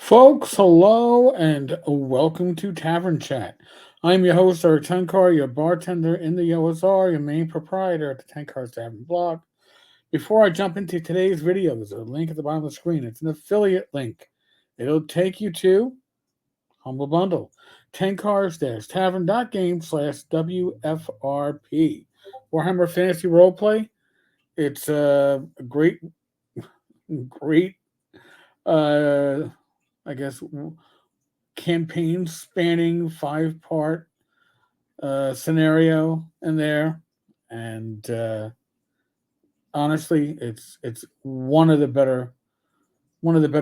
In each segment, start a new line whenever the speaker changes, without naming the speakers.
Folks, hello and welcome to Tavern Chat. I'm your host, Eric Tenkar, your bartender in the OSR, your main proprietor at the Tenkar's Tavern blog. Before I jump into today's video, there's a link at the bottom of the screen. It's an affiliate link. It'll take you to Humble Bundle, tenkars-tavern.game/WFRP. Warhammer Fantasy Roleplay. It's a great, uh, I guess, campaign spanning 5-part scenario in there, and honestly, it's one of the better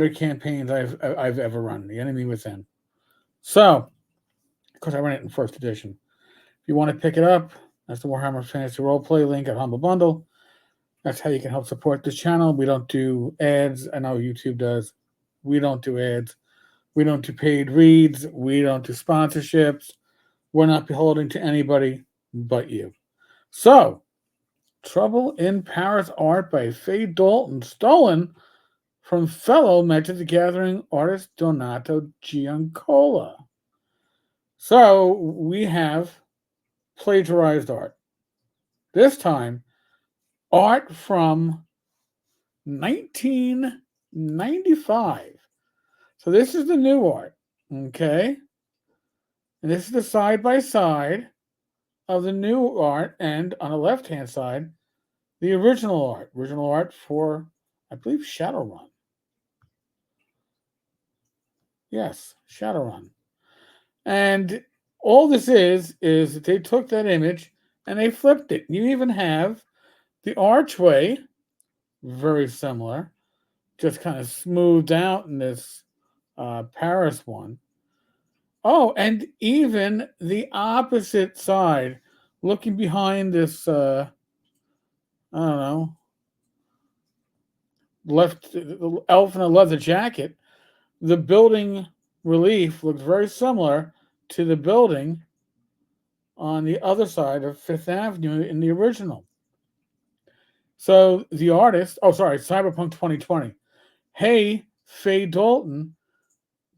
campaigns I've ever run. The Enemy Within. So, of course, I ran it in first edition. If you want to pick it up, that's the Warhammer Fantasy Roleplay link at Humble Bundle. That's how you can help support this channel. We don't do ads. I know YouTube does. We don't do ads. We don't do paid reads. We don't do sponsorships. We're not beholden to anybody but you. So, Trouble in Paris art by Faye Dalton, stolen from fellow Magic the Gathering artist Donato Giancola. So, we have plagiarized art. This time, art from 1995. So, this is the new art, okay? And this is the side by side of the new art, and on the left hand side, the original art. Original art for, I believe, Shadowrun. Yes, Shadowrun. And all this is that they took that image and they flipped it. You even have the archway, very similar, just kind of smoothed out in this Paris one. Oh, and even the opposite side, looking behind this, I don't know, left the elf in a leather jacket, the building relief looks very similar to the building on the other side of Fifth Avenue in the original. So the artist, oh, sorry, Cyberpunk 2020. Hey, Faye Dalton,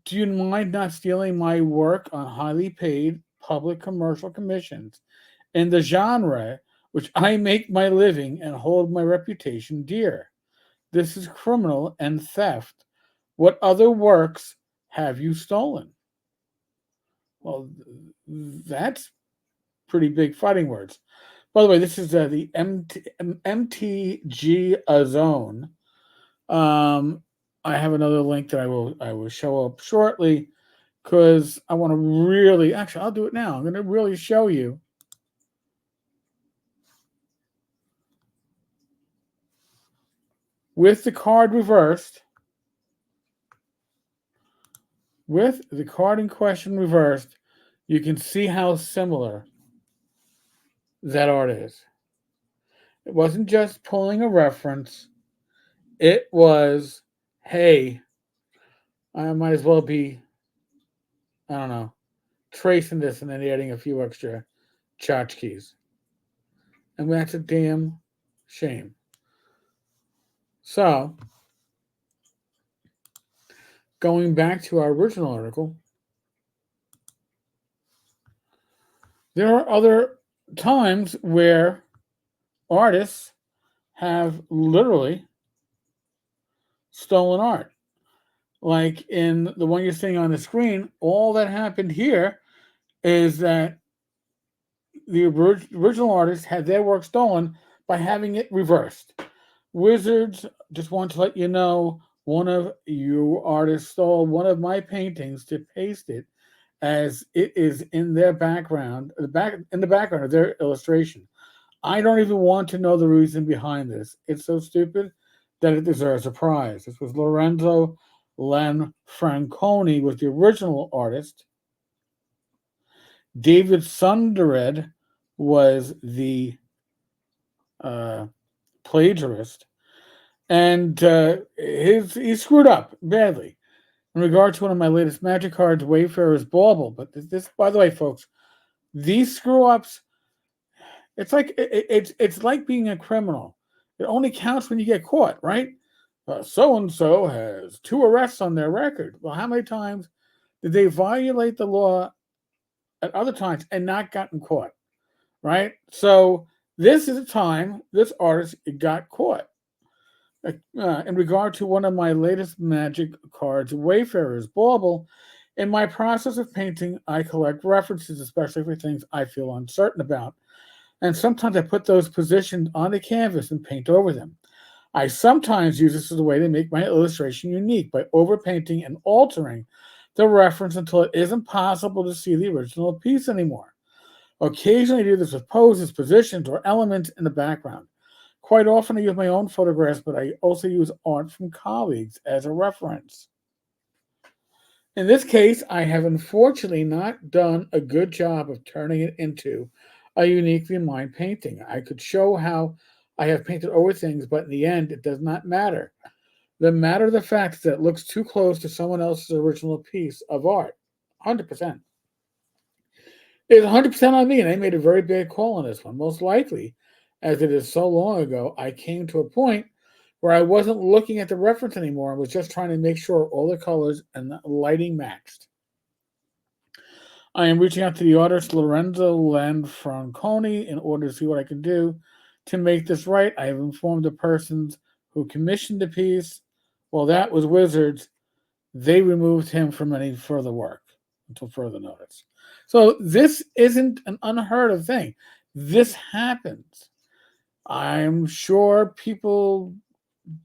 do you mind not stealing my work on highly paid public commercial commissions in the genre which I make my living and hold my reputation dear? This is criminal and theft. What other works have you stolen? Well, that's pretty big fighting words. By the way, this is the MTG Zone. I have another link that I will show up shortly because I want to really, actually, I'll do it now. I'm going to really show you with the card reversed. With the card in question reversed, you can see how similar that art is. It wasn't just pulling a reference. It was, hey, I might as well be, I don't know, tracing this and then adding a few extra tchotchkes. And that's a damn shame. So, going back to our original article, there are other times where artists have literally stolen art. Like in the one you're seeing on the screen, all that happened here is that the original artist had their work stolen by having it reversed. Wizards, just want to let you know, one of you artists stole one of my paintings to paste it as it is in their background, in the background of their illustration. I don't even want to know the reason behind this. It's so stupid that it deserves a prize. This was Lorenzo Lanfranconi was the original artist. David Sundered was the plagiarist, and he screwed up badly in regard to one of my latest Magic cards, Wayfarer's Bauble. But this, by the way, folks, these screw ups, it's like it's like being a criminal. It only counts when you get caught, right? So-and-so has 2 arrests on their record. Well, how many times did they violate the law at other times and not gotten caught? Right? So this is a time this artist got caught. In regard to one of my latest magic cards, Wayfarer's Bauble, in my process of painting, I collect references, especially for things I feel uncertain about. And sometimes I put those positioned on the canvas and paint over them. I sometimes use this as a way to make my illustration unique by overpainting and altering the reference until it isn't possible to see the original piece anymore. Occasionally, I do this with poses, positions, or elements in the background. Quite often, I use my own photographs, but I also use art from colleagues as a reference. In this case, I have unfortunately not done a good job of turning it into a uniquely mine painting. I could show how I have painted over things, but in the end, it does not matter. The matter of the fact is that it looks too close to someone else's original piece of art. 100%. It's 100% on me, and I made a very bad call on this one. Most likely, as it is so long ago, I came to a point where I wasn't looking at the reference anymore. I was just trying to make sure all the colors and the lighting matched. I am reaching out to the artist Lorenzo Lanfranconi in order to see what I can do to make this right. I have informed the persons who commissioned the piece. Well, that was Wizards. They removed him from any further work until further notice. So this isn't an unheard of thing. This happens. I'm sure people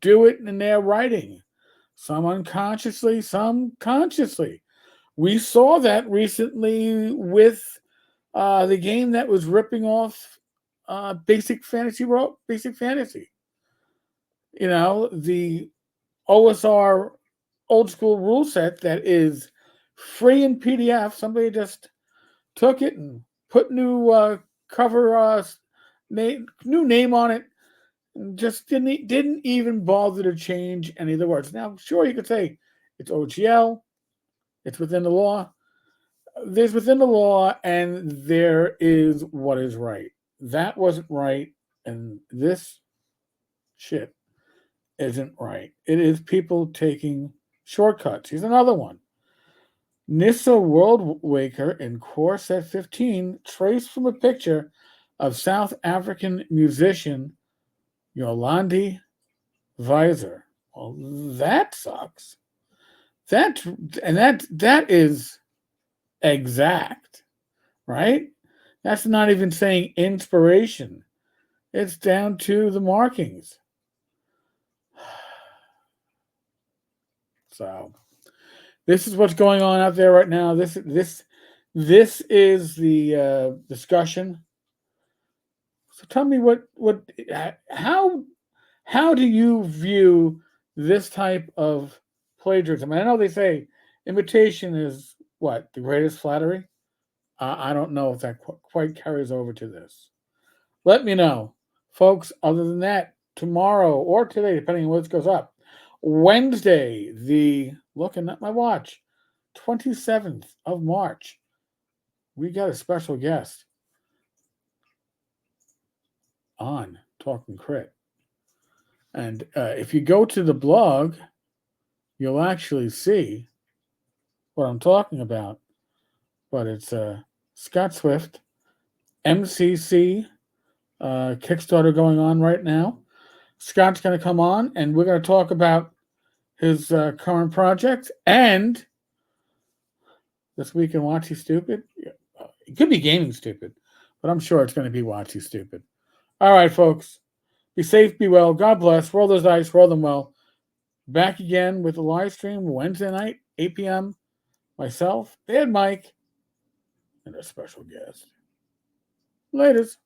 do it in their writing, some unconsciously, some consciously. We saw that recently with the game that was ripping off Basic Fantasy. You know, the OSR old school rule set that is free in PDF. Somebody just took it and put new cover new name on it. And just didn't even bother to change any of the words. Now, sure, you could say it's OGL, it's within the law. There's within the law, and there is what is right. That wasn't right, and this shit isn't right. It is people taking shortcuts. Here's another one. Nissa Worldwaker in Core Set 15, traced from a picture of South African musician Yolandi Visor. Well, that sucks. That is exact, right? That's not even saying inspiration. It's down to the markings. So this is what's going on out there right now. This is the discussion. So tell me how do you view this type of plagiarism? I know they say imitation is what the greatest flattery. I don't know if that quite carries over to this. Let me know, folks. Other than that, tomorrow or today, depending on when this goes up, Wednesday, looking at my watch, 27th of March, we got a special guest on Talking Crit. And if you go to the blog, you'll actually see what I'm talking about. But it's Scott Swift, MCC Kickstarter going on right now. Scott's going to come on, and we're going to talk about his current project and this week in Watchy Stupid. It could be Gaming Stupid, but I'm sure it's going to be Watchy Stupid. All right, folks. Be safe, be well. God bless. Roll those dice, roll them well. Back again with the live stream Wednesday night, 8 p.m. Myself, Bad Mike, and a special guest. Laters.